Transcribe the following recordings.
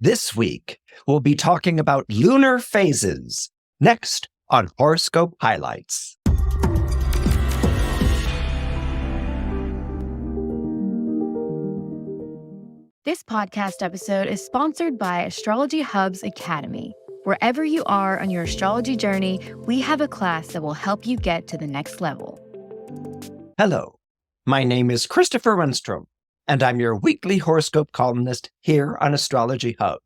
This week, we'll be talking about lunar phases, next on Horoscope Highlights. This podcast episode is sponsored by Astrology Hub's Academy. Wherever you are on your astrology journey, we have a class that will help you get to the next level. Hello, my name is Christopher Renstrom, and I'm your weekly horoscope columnist here on Astrology Hub.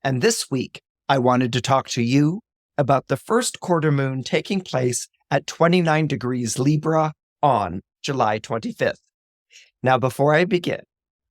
And this week, I wanted to talk to you about the first quarter moon taking place at 29 degrees Libra on July 25th. Now, before I begin,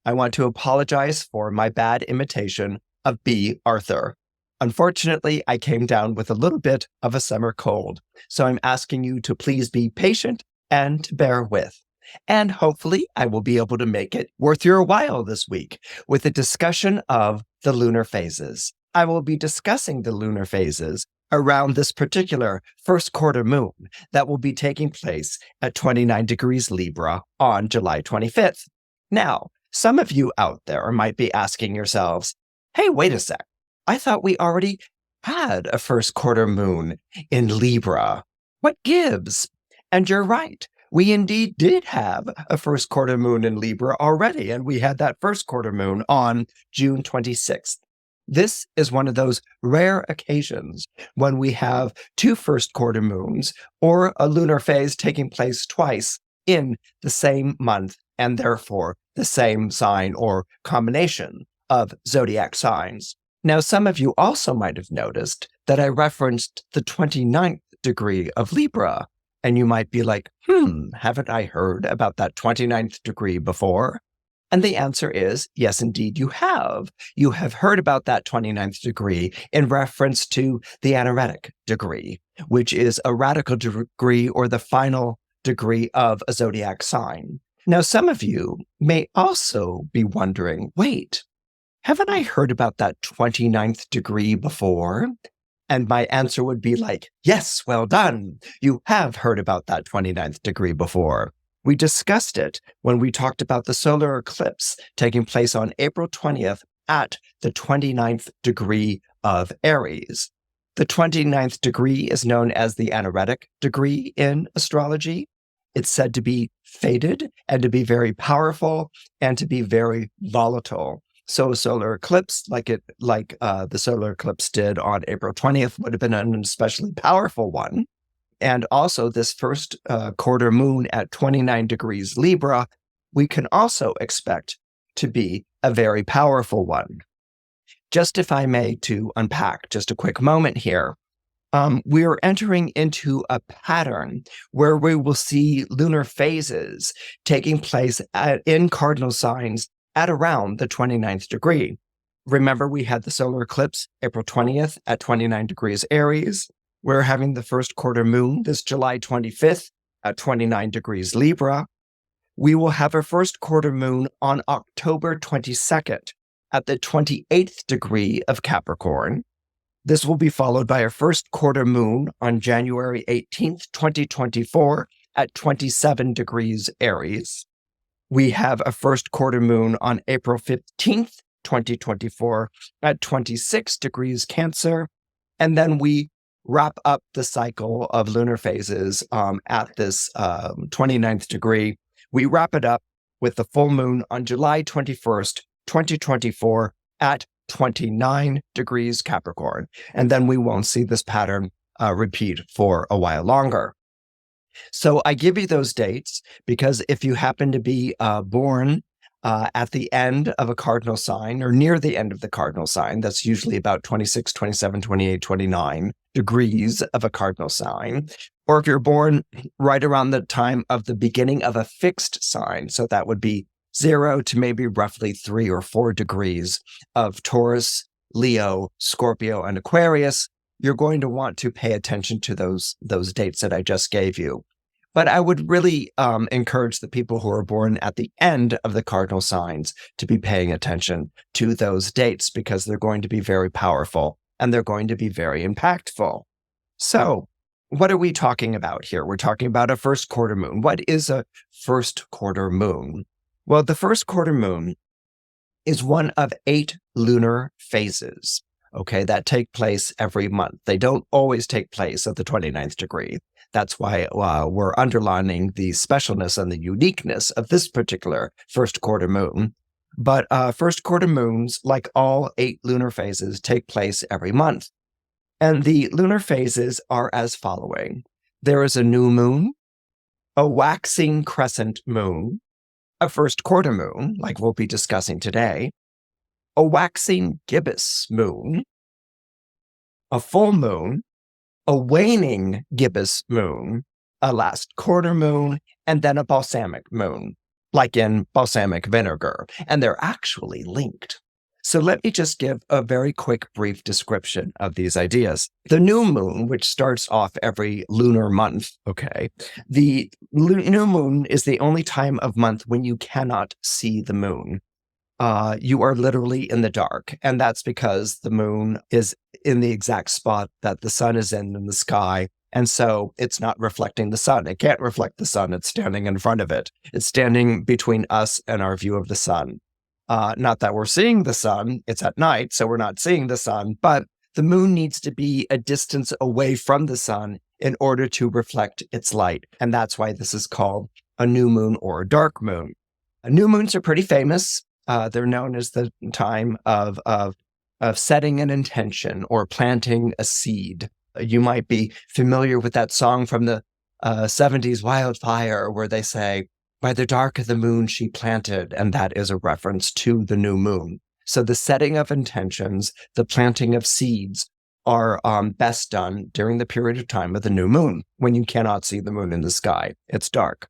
I want to apologize for my bad imitation of B. Arthur. Unfortunately, I came down with a little bit of a summer cold, so I'm asking you to please be patient and to bear with. And hopefully, I will be able to make it worth your while this week with a discussion of the lunar phases. I will be discussing the lunar phases around this particular first quarter moon that will be taking place at 29 degrees Libra on July 25th. Now, some of you out there might be asking yourselves, hey, wait a sec. I thought we already had a first quarter moon in Libra. What gives? And you're right. We indeed did have a first quarter moon in Libra already, and we had that first quarter moon on June 26th. This is one of those rare occasions when we have two first quarter moons or a lunar phase taking place twice in the same month and therefore the same sign or combination of zodiac signs. Now, some of you also might have noticed that I referenced the 29th degree of Libra, and you might be like, haven't I heard about that 29th degree before? And the answer is, yes, indeed, you have. You have heard about that 29th degree in reference to the anaretic degree, which is a radical degree or the final degree of a zodiac sign. Now, some of you may also be wondering, wait, haven't I heard about that 29th degree before? And my answer would be like, yes, well done. You have heard about that 29th degree before. We discussed it when we talked about the solar eclipse taking place on April 20th at the 29th degree of Aries. The 29th degree is known as the anaretic degree in astrology. It's said to be fated and to be very powerful and to be very volatile. So a solar eclipse, like the solar eclipse did on April 20th, would have been an especially powerful one. And also this first quarter moon at 29 degrees Libra, we can also expect to be a very powerful one. Just if I may to unpack just a quick moment here, we are entering into a pattern where we will see lunar phases taking place in cardinal signs at around the 29th degree. Remember, we had the solar eclipse April 20th at 29 degrees Aries. We're having the first quarter moon this July 25th at 29 degrees Libra. We will have a first quarter moon on October 22nd at the 28th degree of Capricorn. This will be followed by a first quarter moon on January 18th, 2024 at 27 degrees Aries. We have a first quarter moon on April 15th, 2024 at 26 degrees Cancer. And then we wrap up the cycle of lunar phases at this 29th degree. We wrap it up with the full moon on July 21st, 2024 at 29 degrees Capricorn. And then we won't see this pattern repeat for a while longer. So I give you those dates because if you happen to be born at the end of a cardinal sign or near the end of the cardinal sign, that's usually about 26, 27, 28, 29 degrees of a cardinal sign, or if you're born right around the time of the beginning of a fixed sign, so that would be 0 to maybe roughly 3 or 4 degrees of Taurus, Leo, Scorpio, and Aquarius, you're going to want to pay attention to those dates that I just gave you. But I would really encourage the people who are born at the end of the cardinal signs to be paying attention to those dates because they're going to be very powerful and they're going to be very impactful. So what are we talking about here? We're talking about a first quarter moon. What is a first quarter moon? Well, the first quarter moon is one of 8 lunar phases, okay, that take place every month. They don't always take place at the 29th degree. That's why we're underlining the specialness and the uniqueness of this particular first quarter moon. But first quarter moons, like all 8 lunar phases, take place every month. And the lunar phases are as following. There is a new moon, a waxing crescent moon, a first quarter moon, like we'll be discussing today, a waxing gibbous moon, a full moon, a waning gibbous moon, a last quarter moon, and then a balsamic moon, like in balsamic vinegar. And they're actually linked. So let me just give a very quick, brief description of these ideas. The new moon, which starts off every lunar month, okay, the new moon is the only time of month when you cannot see the moon. You are literally in the dark, and that's because the moon is in the exact spot that the sun is in the sky, and so it's not reflecting the sun. It can't reflect the sun. It's standing in front of it. It's standing between us and our view of the sun. Not that we're seeing the sun, it's at night, so we're not seeing the sun, but the moon needs to be a distance away from the sun in order to reflect its light. And that's why this is called a new moon or a dark moon. New moons are pretty famous. They're known as the time of setting an intention or planting a seed. You might be familiar with that song from the 70s, Wildfire, where they say, "By the dark of the moon she planted," and that is a reference to the new moon. So the setting of intentions, the planting of seeds are best done during the period of time of the new moon, when you cannot see the moon in the sky. It's dark.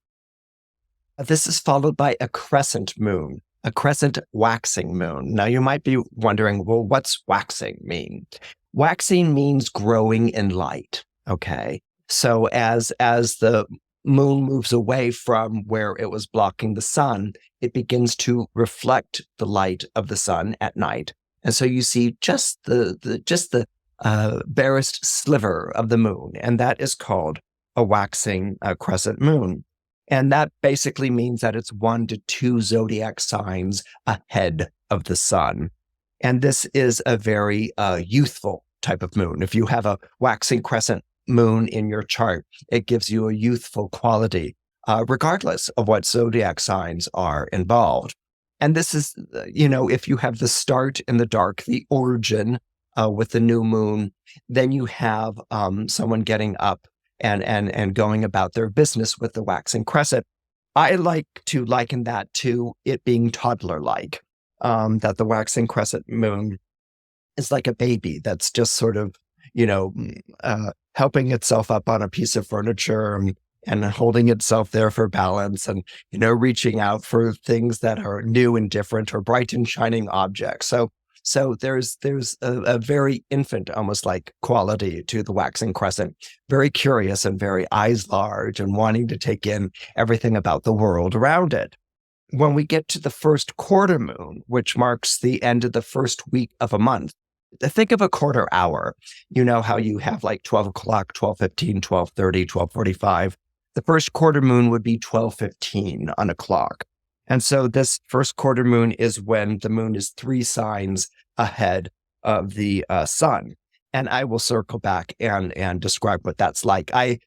This is followed by a crescent moon, a crescent waxing moon. Now you might be wondering, well, what's waxing mean? Waxing means growing in light, okay? So as the moon moves away from where it was blocking the sun, it begins to reflect the light of the sun at night. And so you see just the barest sliver of the moon, and that is called a waxing crescent moon. And that basically means that it's 1 to 2 zodiac signs ahead of the sun. And this is a very youthful type of moon. If you have a waxing crescent moon in your chart, it gives you a youthful quality, regardless of what zodiac signs are involved. And this is, if you have the start in the dark, the origin with the new moon, then you have someone getting up and going about their business with the waxing crescent. I like to liken that to it being toddler-like, that the waxing crescent moon is like a baby that's just sort of, helping itself up on a piece of furniture and holding itself there for balance and, reaching out for things that are new and different or bright and shining objects. So there's a very infant, almost like quality to the waxing crescent, very curious and very eyes large and wanting to take in everything about the world around it. When we get to the first quarter moon, which marks the end of the first week of a month, think of a quarter hour. You know how you have like 12 o'clock, 12:15, 12:30, 12:45. The first quarter moon would be 12:15 on a clock. And so this first quarter moon is when the moon is 3 signs ahead of the sun. And I will circle back and describe what that's like. I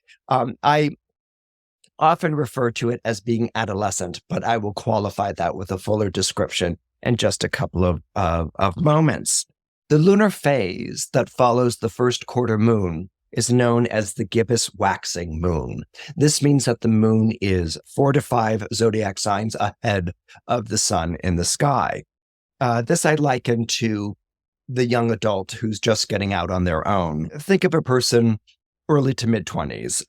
often refer to it as being adolescent, but I will qualify that with a fuller description in just a couple of moments. The lunar phase that follows the first quarter moon is known as the gibbous waxing moon. This means that the moon is 4 to 5 zodiac signs ahead of the sun in the sky. This I liken to the young adult who's just getting out on their own. Think of a person early to mid-20s.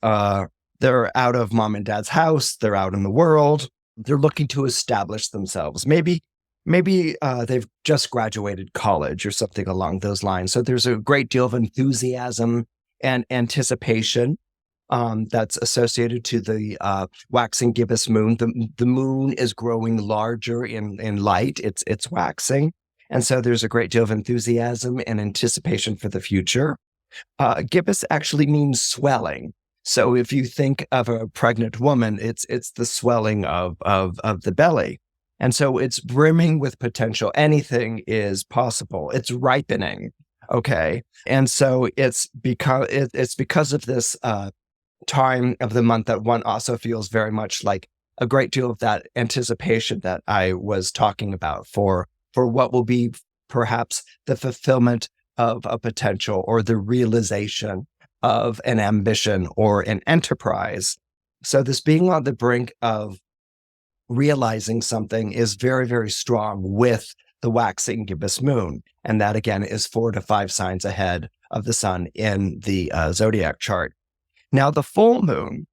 They're out of mom and dad's house. They're out in the world. They're looking to establish themselves. Maybe they've just graduated college or something along those lines. So there's a great deal of enthusiasm and anticipation that's associated to the waxing gibbous moon. The moon is growing larger in light. It's waxing. And so there's a great deal of enthusiasm and anticipation for the future. Gibbous actually means swelling. So if you think of a pregnant woman, it's the swelling of the belly. And so it's brimming with potential. Anything is possible. It's ripening. Okay. And so it's because of this time of the month that one also feels very much like a great deal of that anticipation that I was talking about for what will be perhaps the fulfillment of a potential or the realization of an ambition or an enterprise. So this being on the brink of realizing something is very, very strong with the waxing gibbous moon. And that again is 4 to 5 signs ahead of the sun in the zodiac chart. Now, the full moon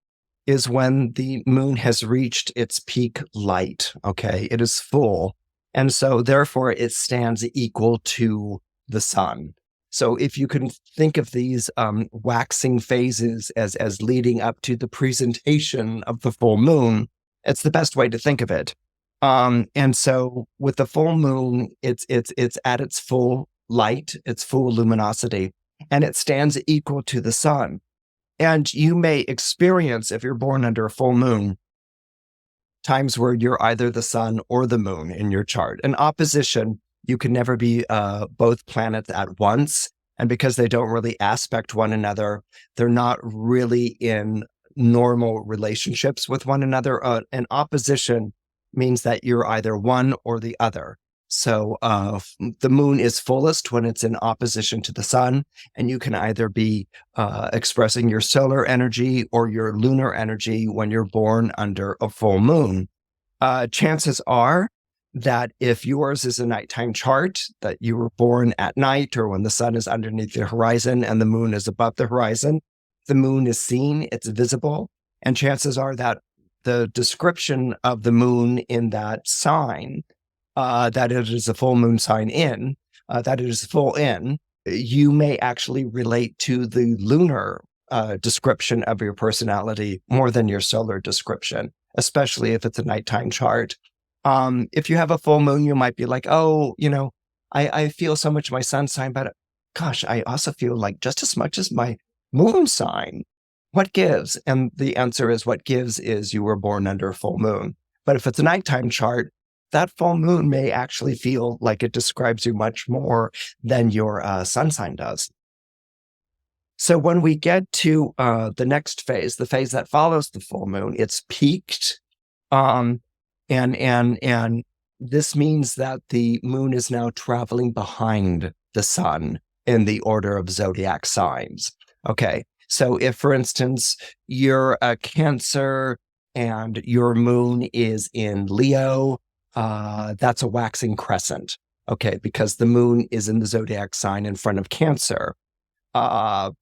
is when the moon has reached its peak light. Okay. It is full. And so therefore it stands equal to the sun. So if you can think of these waxing phases as leading up to the presentation of the full moon, it's the best way to think of it. And so with the full moon, it's at its full light, its full luminosity, and it stands equal to the sun. And you may experience, if you're born under a full moon, times where you're either the sun or the moon in your chart. An opposition, you can never be both planets at once. And because they don't really aspect one another, they're not really in normal relationships with one another. An opposition means that you're either one or the other. So the moon is fullest when it's in opposition to the sun, and you can either be expressing your solar energy or your lunar energy when you're born under a full moon. Chances are that if yours is a nighttime chart, that you were born at night or when the sun is underneath the horizon and the moon is above the horizon, the moon is seen, it's visible, and chances are that the description of the moon in that sign, that it is a full moon sign in, that it is full in, you may actually relate to the lunar description of your personality more than your solar description, especially if it's a nighttime chart. If you have a full moon, you might be like, oh, I feel so much my sun sign, but gosh, I also feel like just as much as my moon sign. What gives? And the answer is what gives is you were born under a full moon. But if it's a nighttime chart, that full moon may actually feel like it describes you much more than your sun sign does. So when we get to the next phase, the phase that follows the full moon, it's peaked. And this means that the moon is now traveling behind the sun in the order of zodiac signs. Okay. So if, for instance, you're a Cancer and your moon is in Leo, that's a waxing crescent. Okay. Because the moon is in the zodiac sign in front of Cancer. And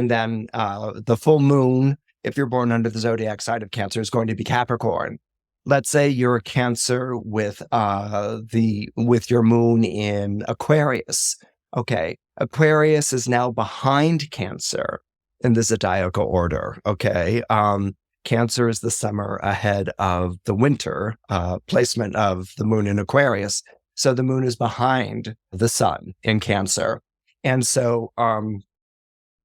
then the full moon, if you're born under the zodiac sign of Cancer, is going to be Capricorn. Let's say you're a Cancer with your moon in Aquarius. Okay, Aquarius is now behind Cancer in the zodiacal order. Okay, Cancer is the summer ahead of the winter placement of the moon in Aquarius. So the moon is behind the sun in Cancer. And so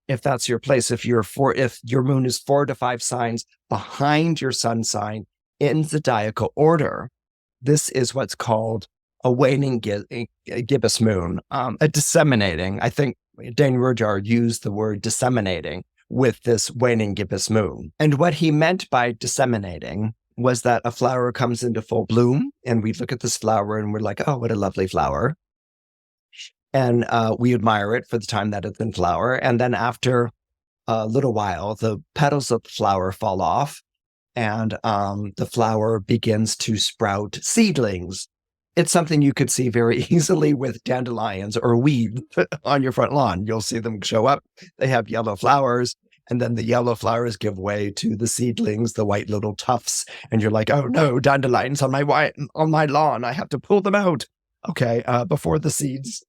if that's your place, if your moon is 4 to 5 signs behind your sun sign in zodiacal order, this is what's called a waning gibbous moon, a disseminating. I think Dane Rudhyar used the word disseminating with this waning gibbous moon. And what he meant by disseminating was that a flower comes into full bloom, and we look at this flower and we're like, oh, what a lovely flower. And we admire it for the time that it's in flower. And then after a little while, the petals of the flower fall off, and the flower begins to sprout seedlings. It's something you could see very easily with dandelions or weed on your front lawn. You'll see them show up. They have yellow flowers, and then the yellow flowers give way to the seedlings, the white little tufts. And you're like, oh no, dandelions on my lawn. I have to pull them out. Okay, before the seeds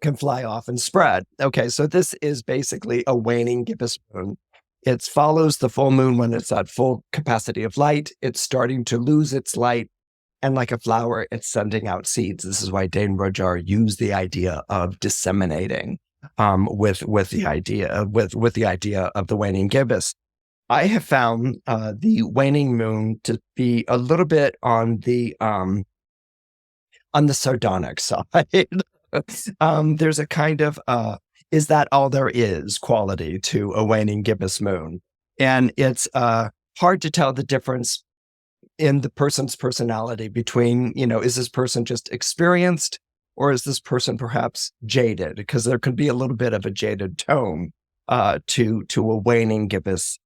can fly off and spread. Okay, so this is basically a waning gibbous moon. It follows the full moon when it's at full capacity of light. It's starting to lose its light. And like a flower, it's sending out seeds. This is why Dane Rudhyar used the idea of disseminating with the idea of the waning gibbous. I have found the waning moon to be a little bit on the sardonic side. There's a kind of is that all there is quality to a waning gibbous moon, and it's hard to tell the difference in the person's personality between, is this person just experienced or is this person perhaps jaded? Because there could be a little bit of a jaded tone to a waning gibbous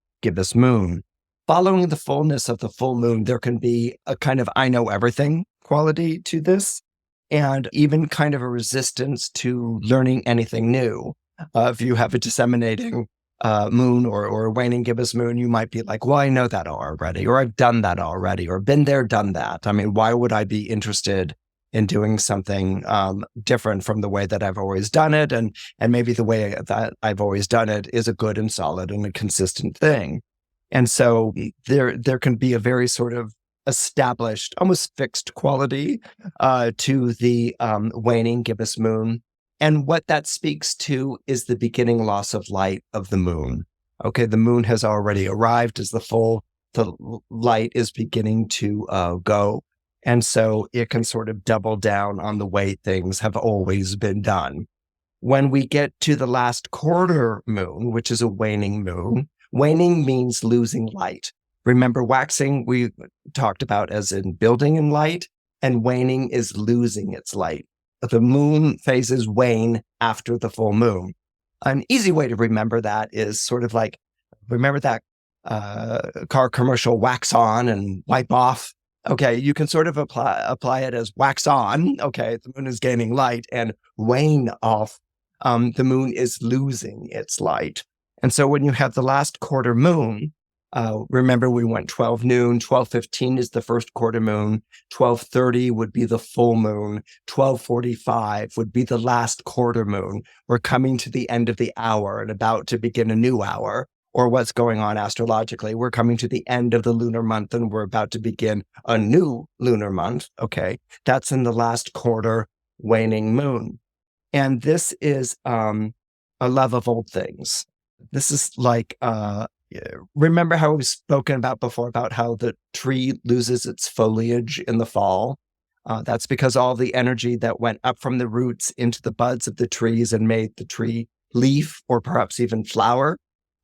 moon. Following the fullness of the full moon, there can be a kind of I know everything quality to this, and even kind of a resistance to learning anything new. If you have a disseminating moon or a waning gibbous moon, you might be like, well, I know that already, or I've done that already, or been there, done that. I mean, why would I be interested in doing something different from the way that I've always done it? And maybe the way that I've always done it is a good and solid and a consistent thing. And so there can be a very sort of established, almost fixed quality to the waning gibbous moon. And what that speaks to is the beginning loss of light of the moon. Okay, the moon has already arrived as the light is beginning to go. And so it can sort of double down on the way things have always been done. When we get to the last quarter moon, which is a waning moon, waning means losing light. Remember, waxing we talked about as in building in light, and waning is losing its light. The moon phases wane after the full moon. An easy way to remember that is sort of like, remember that car commercial, wax on and wipe off? Okay, you can sort of apply it as wax on. Okay, the moon is gaining light, and wane off. The moon is losing its light. And so when you have the last quarter moon, remember we went 12 noon, 12:15 is the first quarter moon, 12:30 would be the full moon, 12:45 would be the last quarter moon. We're coming to the end of the hour and about to begin a new hour, or what's going on astrologically. We're coming to the end of the lunar month and we're about to begin a new lunar month. Okay, that's in the last quarter waning moon. And this is a love of old things. This is like, remember how we've spoken about before about how the tree loses its foliage in the fall? That's because all the energy that went up from the roots into the buds of the trees and made the tree leaf or perhaps even flower.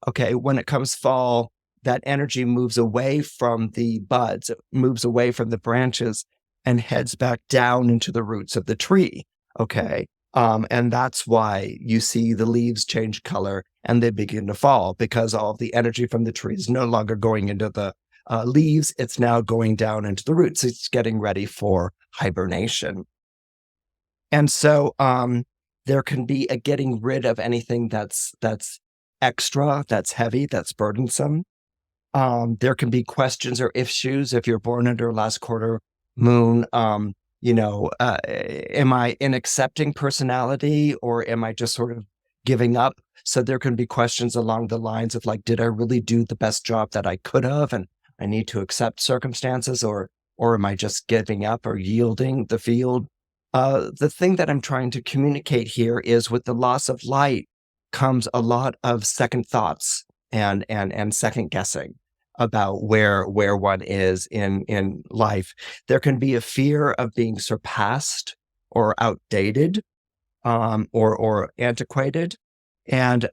Okay, when it comes fall, that energy moves away from the buds, it moves away from the branches and heads back down into the roots of the tree. Okay. And that's why you see the leaves change color and they begin to fall, because all of the energy from the tree is no longer going into the leaves. It's now going down into the roots. It's getting ready for hibernation. And so there can be a getting rid of anything that's extra, that's heavy, that's burdensome. There can be questions or issues if you're born under last quarter moon. Am I an accepting personality, or am I just sort of giving up? So there can be questions along the lines of like, did I really do the best job that I could have? And I need to accept circumstances, or am I just giving up or yielding the field? The thing that I'm trying to communicate here is with the loss of light comes a lot of second thoughts and second guessing about where one is in life. There can be a fear of being surpassed or outdated, or antiquated. And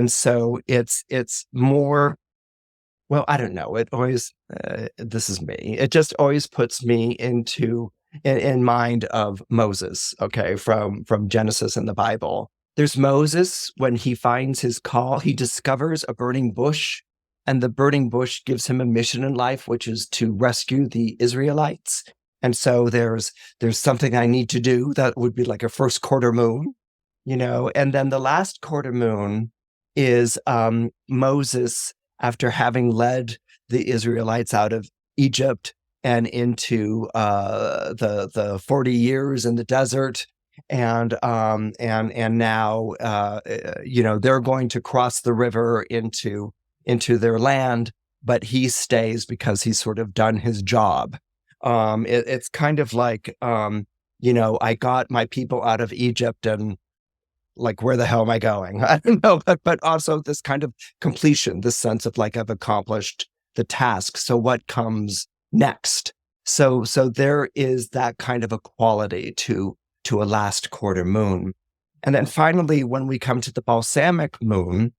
so it's more, well, I don't know. It always, this is me. It just always puts me in mind of Moses, okay, from Genesis in the Bible. There's Moses, when he finds his call, he discovers a burning bush, and the burning bush gives him a mission in life, which is to rescue the Israelites. And so there's something I need to do that would be like a first quarter moon, and then the last quarter moon is Moses, after having led the Israelites out of Egypt and into the 40 years in the desert. And now, they're going to cross the river into their land, but he stays because he's sort of done his job. It's kind of like, I got my people out of Egypt, and like, where the hell am I going? I don't know, but also this kind of completion, this sense of like, I've accomplished the task. So what comes next? So there is that kind of a quality to a last quarter moon. And then finally, when we come to the balsamic moon,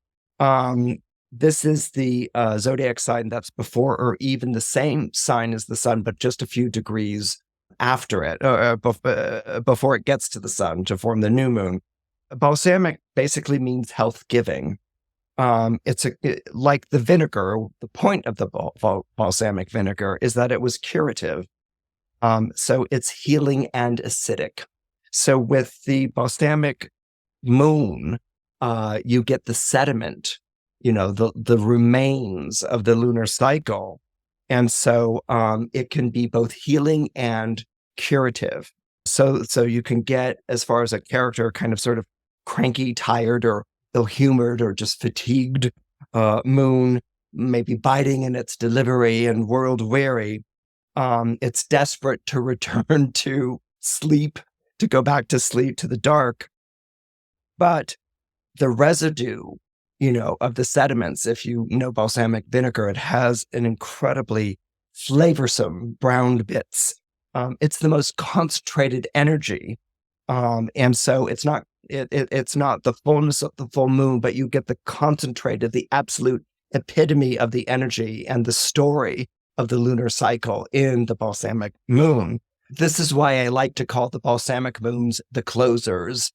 this is the zodiac sign that's before or even the same sign as the sun, but just a few degrees after it, before it gets to the sun to form the new moon. Balsamic basically means health giving. Like the vinegar. The point of the balsamic vinegar is that it was curative. So it's healing and acidic. So with the balsamic moon, you get the sediment, the remains of the lunar cycle. And so it can be both healing and curative. So you can get, as far as a character, kind of sort of cranky, tired, or ill-humored, or just fatigued moon, maybe biting in its delivery and world-weary. It's desperate to return to sleep, to go back to sleep, to the dark. But the residue, of the sediments, if you know balsamic vinegar, it has an incredibly flavorsome browned bits. It's the most concentrated energy. And so it's not the fullness of the full moon, but you get the concentrated, the absolute epitome of the energy and the story of the lunar cycle in the balsamic moon. This is why I like to call the balsamic moons the closers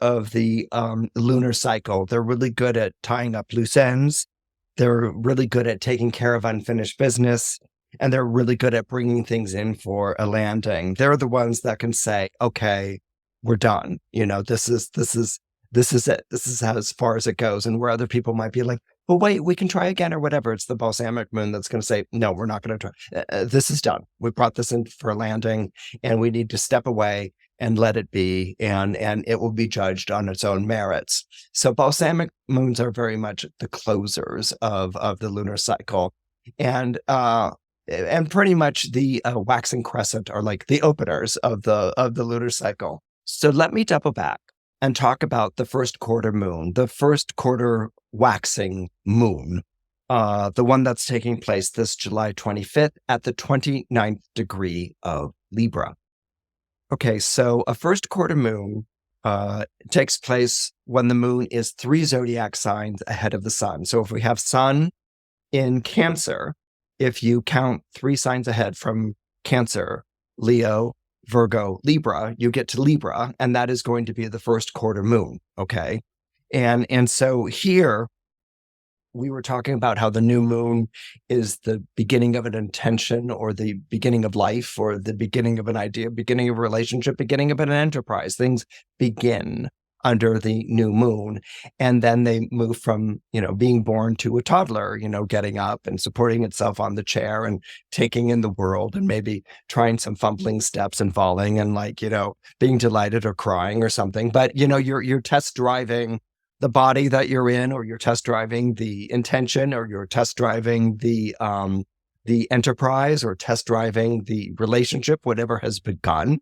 of the lunar cycle. They're really good at tying up loose ends. They're really good at taking care of unfinished business. And they're really good at bringing things in for a landing. They're the ones that can say, okay, we're done. This is it. This is as far as it goes. And where other people might be like, well, wait, we can try again or whatever. It's the balsamic moon that's going to say, no, we're not going to try. This is done. We brought this in for a landing, and we need to step away and let it be. And it will be judged on its own merits. So balsamic moons are very much the closers of the lunar cycle. And pretty much the waxing crescent are like the openers of the lunar cycle. So let me double back and talk about the first quarter moon, the first quarter waxing moon, the one that's taking place this July 25th at the 29th degree of Libra. Okay, so a first quarter moon takes place when the moon is 3 zodiac signs ahead of the sun. So if we have sun in Cancer, if you count 3 signs ahead from Cancer, Leo, Virgo, Libra, you get to Libra, and that is going to be the first quarter moon, okay? And so here, we were talking about how the new moon is the beginning of an intention, or the beginning of life, or the beginning of an idea, beginning of a relationship, beginning of an enterprise. Things begin under the new moon. And then they move from, being born to a toddler, getting up and supporting itself on the chair and taking in the world, and maybe trying some fumbling steps and falling and being delighted or crying or something. But, you're test driving the body that you're in, or you're test driving the intention, or you're test driving the enterprise, or test driving the relationship, whatever has begun.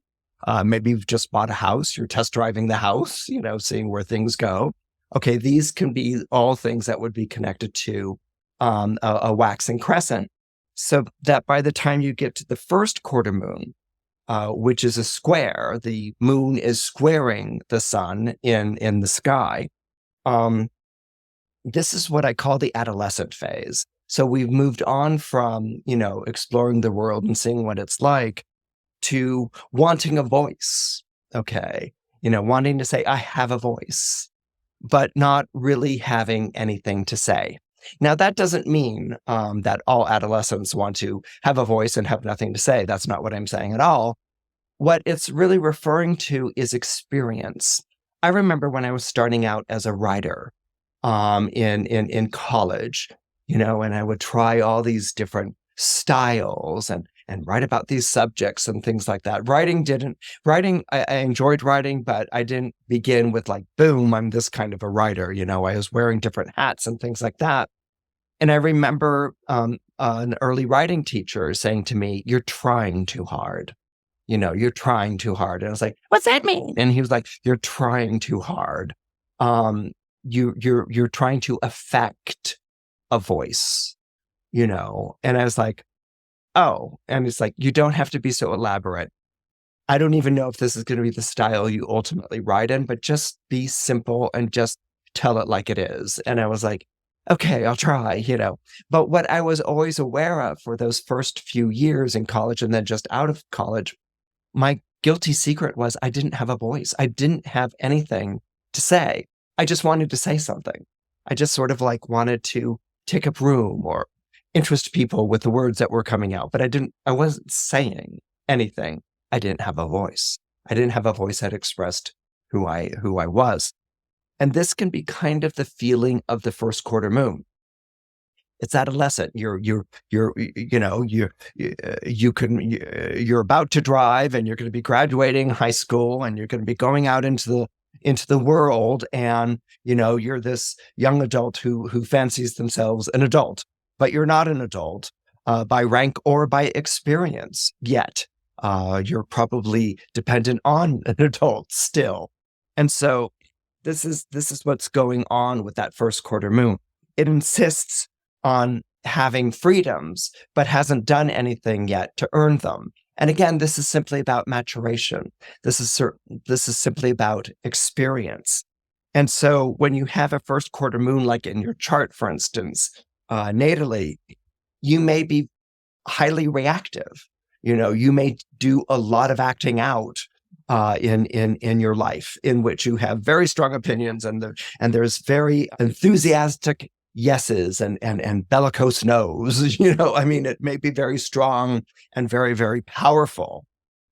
Maybe you've just bought a house, you're test driving the house, seeing where things go. Okay, these can be all things that would be connected to a waxing crescent. So that by the time you get to the first quarter moon, which is a square, the moon is squaring the sun in the sky. This is what I call the adolescent phase. So we've moved on from, exploring the world and seeing what it's like, to wanting a voice, okay? Wanting to say, I have a voice, but not really having anything to say. Now, that doesn't mean that all adolescents want to have a voice and have nothing to say. That's not what I'm saying at all. What it's really referring to is experience. I remember when I was starting out as a writer in college, and I would try all these different styles and write about these subjects and things like that. I enjoyed writing, but I didn't begin with like, boom, I'm this kind of a writer. I was wearing different hats and things like that. And I remember an early writing teacher saying to me, you're trying too hard. you're trying too hard. And I was like, what's that mean? And he was like, you're trying too hard. You're trying to affect a voice, and I was like, oh, and it's like, you don't have to be so elaborate. I don't even know if this is going to be the style you ultimately write in, but just be simple and just tell it like it is. And I was like, okay, I'll try, But what I was always aware of for those first few years in college and then just out of college, my guilty secret was I didn't have a voice. I didn't have anything to say. I just wanted to say something. I just sort of like wanted to take up room or interest people with the words that were coming out, but I wasn't saying anything. I didn't have a voice. I didn't have a voice that expressed who I was. And this can be kind of the feeling of the first quarter moon. It's adolescent. You're about to drive, and you're going to be graduating high school, and you're going to be going out into the world, and you're this young adult who fancies themselves an adult, but you're not an adult by rank or by experience yet. You're probably dependent on an adult still, and so this is what's going on with that first quarter moon. It insists on having freedoms, but hasn't done anything yet to earn them. And again, this is simply about maturation. This is simply about experience. And so when you have a first quarter moon, like in your chart, for instance, natally, you may be highly reactive. You may do a lot of acting out in your life, in which you have very strong opinions, and there's very enthusiastic yeses and bellicose no's. It may be very strong and very, very powerful.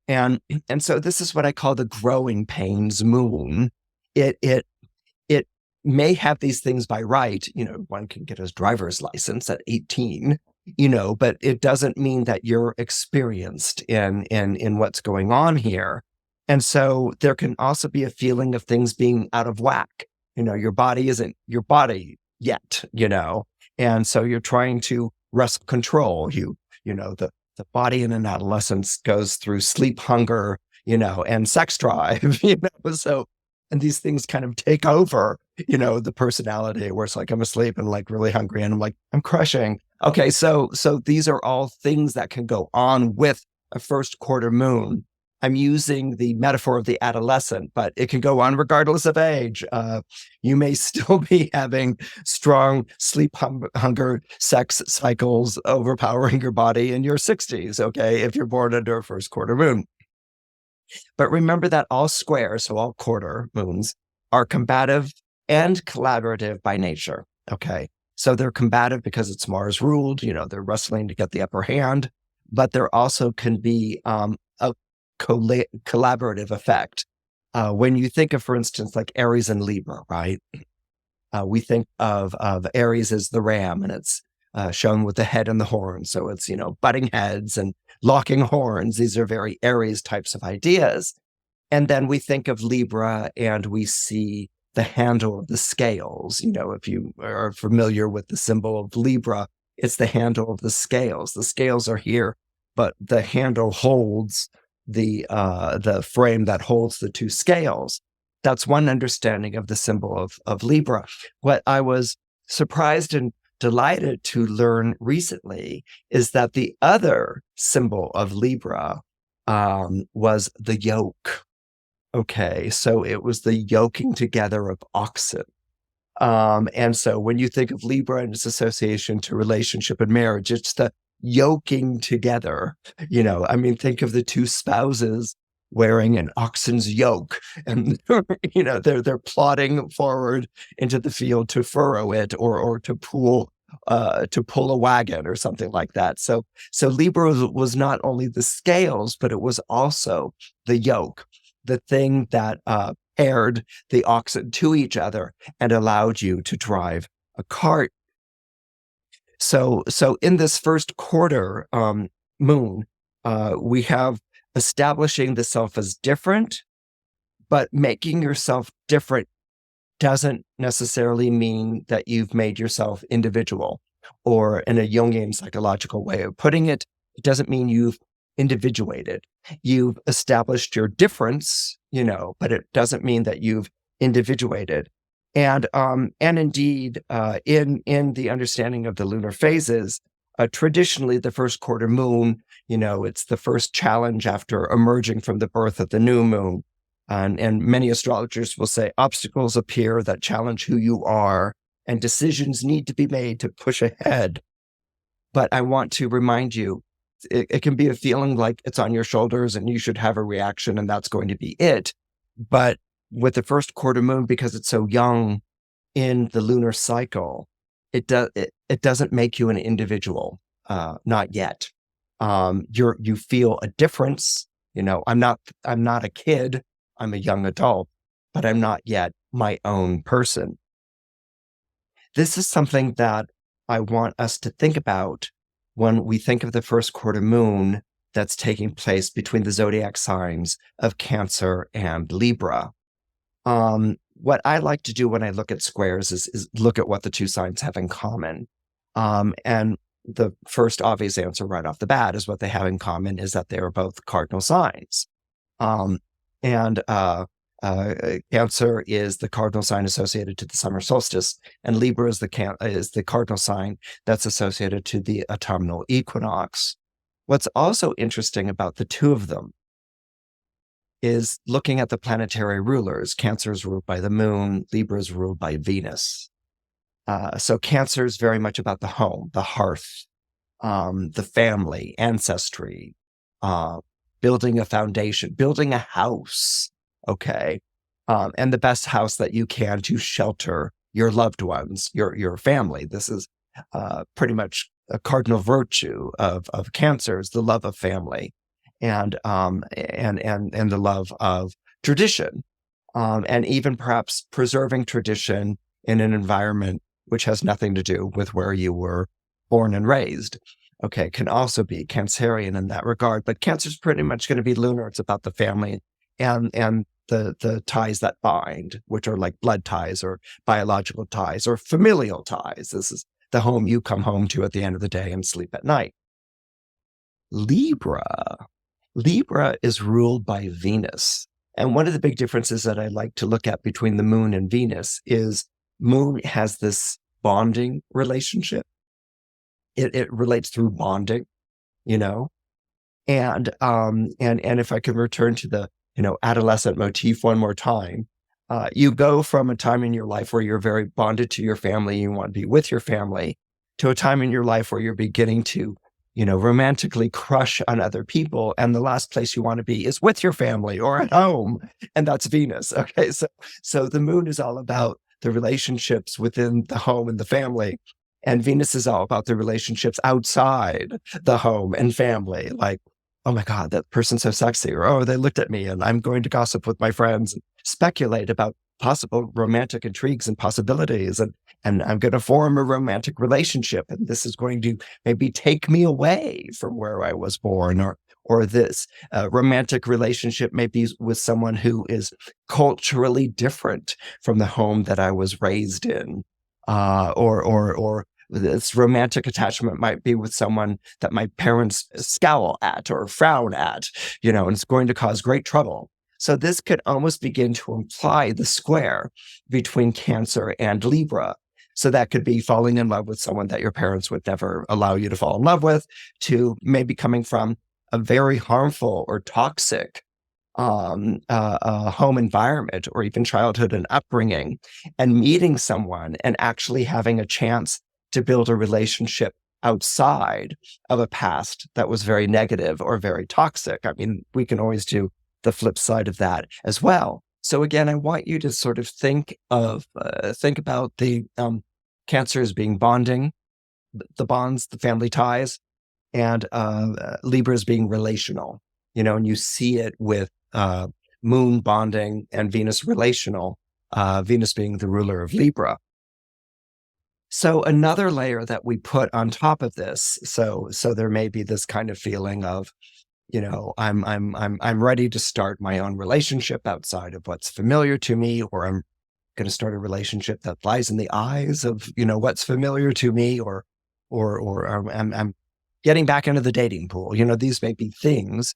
And so this is what I call the growing pains moon. It may have these things by right. One can get his driver's license at 18, but it doesn't mean that you're experienced in what's going on here. And so there can also be a feeling of things being out of whack. Your body isn't your body yet, and so you're trying to wrestle control. The body in an adolescence goes through sleep hunger, and sex drive, so, and these things kind of take over, the personality, where it's like, I'm asleep and like really hungry, and I'm like, I'm crushing. Okay. So these are all things that can go on with a first quarter moon. I'm using the metaphor of the adolescent, but it can go on regardless of age. You may still be having strong sleep hunger, sex cycles overpowering your body in your 60s, okay, if you're born under a first quarter moon. But remember that all squares, so all quarter moons, are combative and collaborative by nature, okay? So they're combative because it's Mars ruled, they're wrestling to get the upper hand, but there also can be a collaborative effect. When you think of, for instance, like Aries and Libra, right? We think of Aries as the ram, and it's shown with the head and the horns. So it's, butting heads and locking horns. These are very Aries types of ideas. And then we think of Libra and we see the handle of the scales. If you are familiar with the symbol of Libra, it's the handle of the scales. The scales are here, but the handle holds the frame that holds the two scales. That's one understanding of the symbol of Libra. What I was surprised and delighted to learn recently is that the other symbol of Libra was the yoke. Okay, so it was the yoking together of oxen. And so when you think of Libra and its association to relationship and marriage, it's the yoking together. Think of the two spouses wearing an oxen's yoke, and they're plodding forward into the field to furrow it or to pull a wagon or something like that. So Libra was not only the scales, but it was also the yoke, the thing that paired the oxen to each other and allowed you to drive a cart. So in this first quarter moon, we have establishing the self as different, but making yourself different doesn't necessarily mean that you've made yourself individual, or in a Jungian psychological way of putting it, it doesn't mean you've individuated. You've established your difference, but it doesn't mean that you've individuated. And indeed, in the understanding of the lunar phases, traditionally the first quarter moon, it's the first challenge after emerging from the birth of the new moon. And many astrologers will say obstacles appear that challenge who you are, and decisions need to be made to push ahead. But I want to remind you, it can be a feeling like it's on your shoulders and you should have a reaction and that's going to be it. But with the first quarter moon, because it's so young in the lunar cycle, it doesn't make you an individual, not yet. You feel a difference. I'm not a kid. I'm a young adult, but I'm not yet my own person. This is something that I want us to think about when we think of the first quarter moon that's taking place between the zodiac signs of Cancer and Libra. What I like to do when I look at squares is look at what the two signs have in common. And the first obvious answer right off the bat is what they have in common is that they are both cardinal signs. Cancer is the cardinal sign associated to the summer solstice, and Libra is the cardinal sign that's associated to the autumnal equinox. What's also interesting about the two of them is looking at the planetary rulers. Cancer is ruled by the moon, Libra is ruled by Venus. So Cancer is very much about the home, the hearth, the family, ancestry, building a foundation, building a house, okay? And the best house that you can to shelter your loved ones, your family. This is pretty much a cardinal virtue of Cancer is the love of family and the love of tradition, and even perhaps preserving tradition in an environment which has nothing to do with where you were born and raised. Okay, can also be Cancerian in that regard, but Cancer is pretty much going to be lunar. It's about the family and the ties that bind, which are like blood ties or biological ties or familial ties. This is the home you come home to at the end of the day and sleep at night. Libra is ruled by Venus. And one of the big differences that I like to look at between the moon and Venus is moon has this bonding relationship. It relates through bonding, and if I can return to the adolescent motif one more time, you go from a time in your life where you're very bonded to your family, you want to be with your family, to a time in your life where you're beginning to romantically crush on other people, and the last place you want to be is with your family or at home, and that's Venus. Okay, so the moon is all about the relationships within the home and the family. And Venus is all about the relationships outside the home and family. Like, oh my God, that person's so sexy. Or, oh, they looked at me and I'm going to gossip with my friends and speculate about possible romantic intrigues and possibilities. And I'm going to form a romantic relationship. And this is going to maybe take me away from where I was born, or this romantic relationship may be with someone who is culturally different from the home that I was raised in. Or this romantic attachment might be with someone that my parents scowl at or frown at, and it's going to cause great trouble. So this could almost begin to imply the square between Cancer and Libra. So that could be falling in love with someone that your parents would never allow you to fall in love with, to maybe coming from a very harmful or toxic home environment or even childhood and upbringing, and meeting someone and actually having a chance to build a relationship outside of a past that was very negative or very toxic. I mean, we can always do the flip side of that as well. So again, I want you to sort of think about the Cancer as being bonding, the bonds, the family ties, and Libra as being relational, and you see it with moon bonding and Venus relational, Venus being the ruler of Libra. So another layer that we put on top of this, so there may be this kind of feeling of, I'm ready to start my own relationship outside of what's familiar to me, or I'm going to start a relationship that lies in the eyes of, what's familiar to me, or I'm getting back into the dating pool. These may be things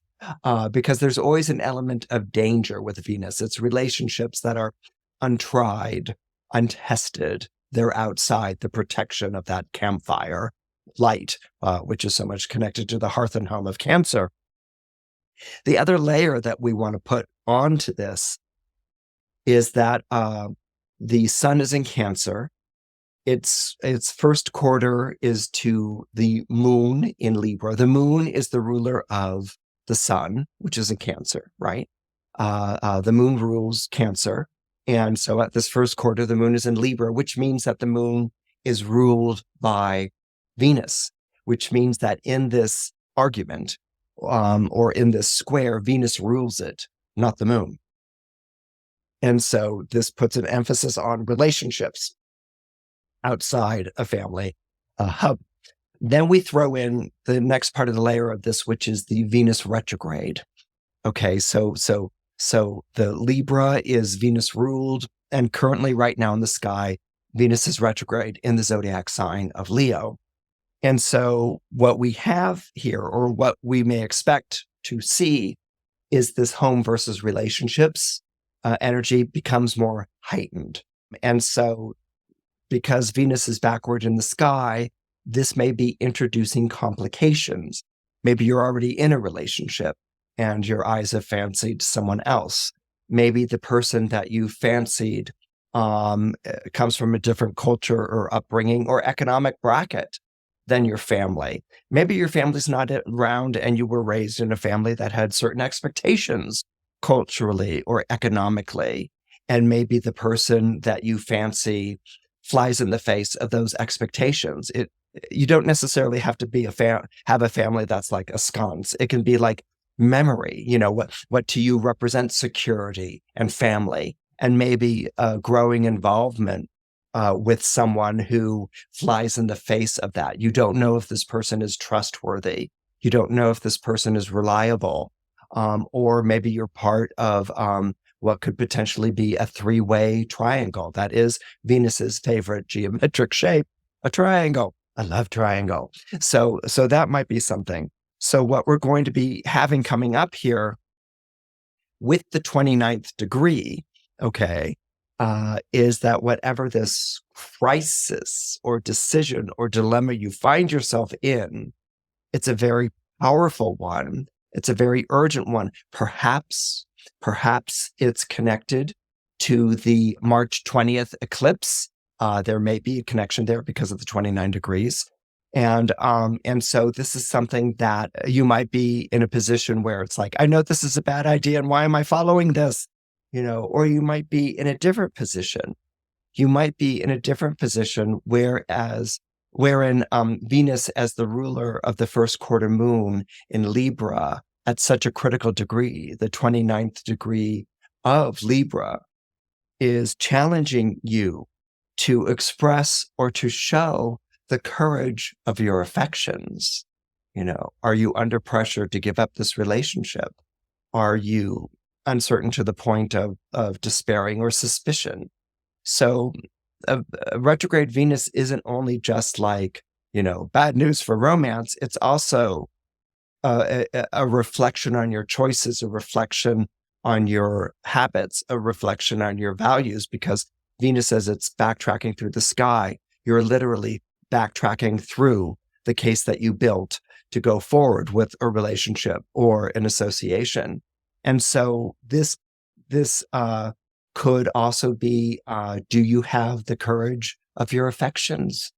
because there's always an element of danger with Venus. It's relationships that are untried, untested. They're outside the protection of that campfire light, which is so much connected to the hearth and home of Cancer. The other layer that we want to put onto this is that the sun is in Cancer. Its first quarter is to the moon in Libra. The moon is the ruler of the sun, which is in Cancer, right? The moon rules Cancer. And so at this first quarter, the moon is in Libra, which means that the moon is ruled by Venus, which means that in this argument or in this square, Venus rules it, not the moon. And so this puts an emphasis on relationships outside a family hub. Then we throw in the next part of the layer of this, which is the Venus retrograde. Okay, so the Libra is Venus ruled, and currently right now in the sky, Venus is retrograde in the zodiac sign of Leo. And so what we have here, or what we may expect to see, is this home versus relationships energy becomes more heightened. And so because Venus is backward in the sky, this may be introducing complications. Maybe you're already in a relationship and your eyes have fancied someone else. Maybe the person that you fancied comes from a different culture or upbringing or economic bracket than your family. Maybe your family's not around and you were raised in a family that had certain expectations culturally or economically. And maybe the person that you fancy flies in the face of those expectations. You don't necessarily have to have a family that's like a sconce. It can be like memory, what to you represents security and family, and maybe a growing involvement with someone who flies in the face of that. You don't know if this person is trustworthy. You don't know if this person is reliable. Or maybe you're part of what could potentially be a three-way triangle. That is Venus's favorite geometric shape, a triangle. I love triangle. So that might be something. So what we're going to be having coming up here with the 29th degree, okay, is that whatever this crisis or decision or dilemma you find yourself in, it's a very powerful one. It's a very urgent one. Perhaps it's connected to the March 20th eclipse. There may be a connection there because of the 29 degrees. And so this is something that you might be in a position where it's like, I know this is a bad idea and why am I following this? Or you might be in a different position. You might be in a different position wherein Venus as the ruler of the first quarter moon in Libra at such a critical degree, the 29th degree of Libra, is challenging you to express or to show the courage of your affections. Are you under pressure to give up this relationship? Are you uncertain to the point of despairing or suspicion? So retrograde Venus isn't only just like, bad news for romance. It's also a reflection on your choices, a reflection on your habits, a reflection on your values, because Venus, as it's backtracking through the sky, you're literally backtracking through the case that you built to go forward with a relationship or an association. And so this could also be, do you have the courage of your affections?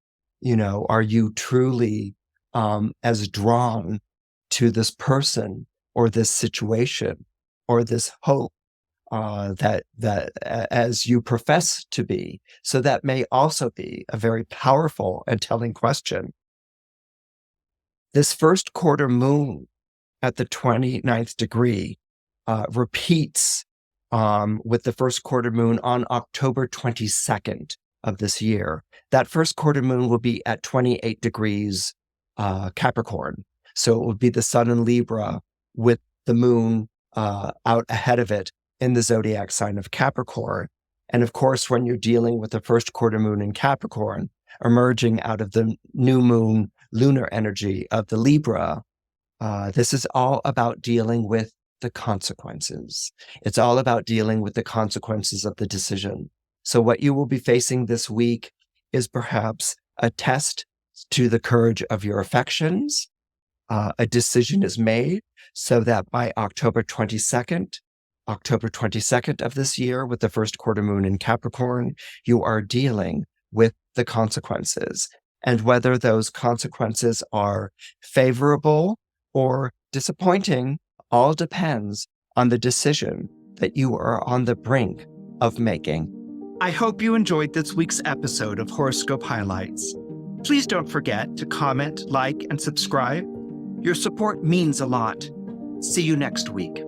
Are you truly as drawn to this person or this situation or this hope that as you profess to be? So that may also be a very powerful and telling question. This first quarter moon at the 29th degree repeats with the first quarter moon on October 22nd of this year. That first quarter moon will be at 28 degrees Capricorn. So it would be the sun in Libra with the moon out ahead of it in the zodiac sign of Capricorn. And of course, when you're dealing with the first quarter moon in Capricorn, emerging out of the new moon lunar energy of the Libra, this is all about dealing with the consequences. It's all about dealing with the consequences of the decision. So what you will be facing this week is perhaps a test to the courage of your affections. A decision is made so that by October 22nd of this year, with the first quarter moon in Capricorn, you are dealing with the consequences. And whether those consequences are favorable or disappointing all depends on the decision that you are on the brink of making. I hope you enjoyed this week's episode of Horoscope Highlights. Please don't forget to comment, like, and subscribe. Your support means a lot. See you next week.